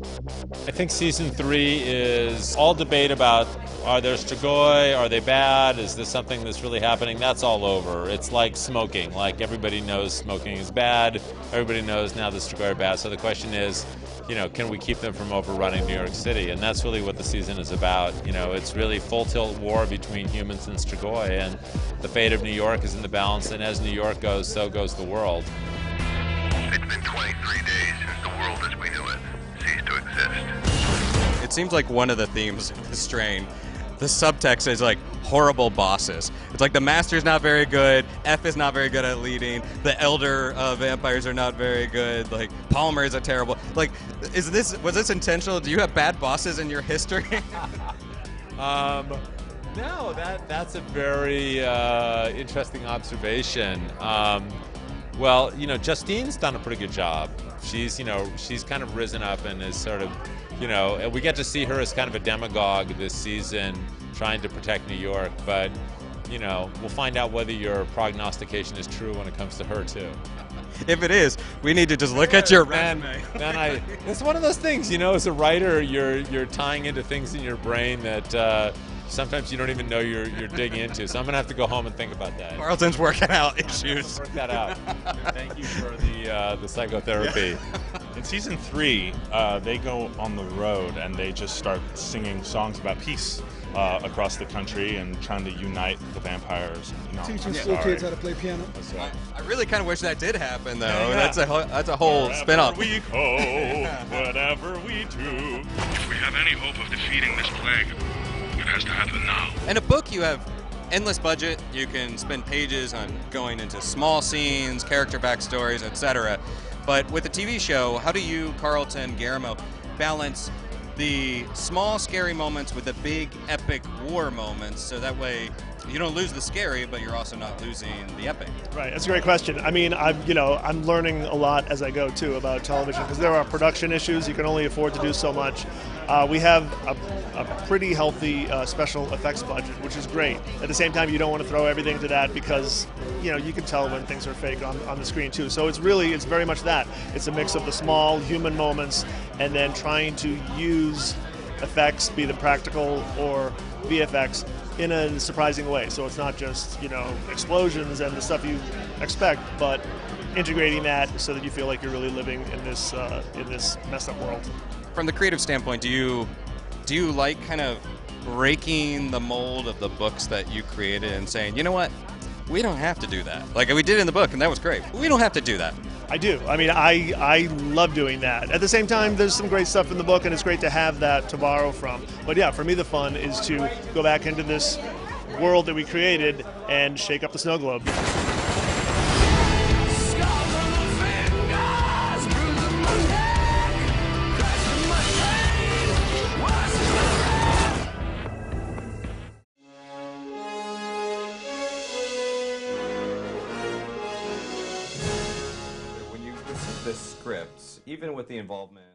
I think season 3 is all debate about, are there strigoi, are they bad, is this something that's really happening? That's all over. It's like smoking. Like, everybody knows smoking is bad, everybody knows now the strigoi are bad, so the question is, can we keep them from overrunning New York City? And that's really what the season is about. It's really full tilt war between humans and strigoi, and the fate of New York is in the balance, and as New York goes, so goes the world. It's been 23 days since the world as we knew it ceased to exist. It seems like one of the themes of the strain, the subtext is like horrible bosses. It's like the master's not very good, F is not very good at leading, the elder vampires are not very good, like Palmer is a terrible. Like, was this intentional? Do you have bad bosses in your history? No, that's a very interesting observation. Well, Justine's done a pretty good job. She's kind of risen up and is sort of, we get to see her as kind of a demagogue this season, trying to protect New York. But, we'll find out whether your prognostication is true when it comes to her too. If it is, we need to just look at your resume. Then it's one of those things, as a writer, you're tying into things in your brain that sometimes you don't even know you're digging into. So I'm going to have to go home and think about that. Carlton's working out issues. Work that out. Thank you for the psychotherapy. In season 3, they go on the road and they just start singing songs about peace across the country and trying to unite the vampires. Teaching school kids how to play piano. I really kind of wish that did happen, though. Yeah. That's a whole spin-off. Wherever we go, whatever we do. If we have any hope of defeating this plague, it has to happen now. In a book, you have endless budget. You can spend pages on going into small scenes, character backstories, etc. But with a TV show, how do you, Carlton, Guillermo, balance the small, scary moments with the big, epic war moments, so that way you don't lose the scary, but you're also not losing the epic? Right, that's a great question. I mean, I'm learning a lot as I go too about television, because there are production issues. You can only afford to do so much. We have a pretty healthy special effects budget, which is great. At the same time, you don't want to throw everything to that, because you can tell when things are fake on the screen too. So it's very much that. It's a mix of the small human moments and then trying to use effects, be them practical or VFX, in a surprising way. So it's not just explosions and the stuff you expect, but integrating that so that you feel like you're really living in this messed up world. From the creative standpoint, do you like kind of breaking the mold of the books that you created and saying, you know what, we don't have to do that. Like we did in the book, and that was great. We don't have to do that. I do. I mean, I love doing that. At the same time, there's some great stuff in the book, and it's great to have that to borrow from. But yeah, for me, the fun is to go back into this world that we created and shake up the snow globe. The scripts, even with the involvement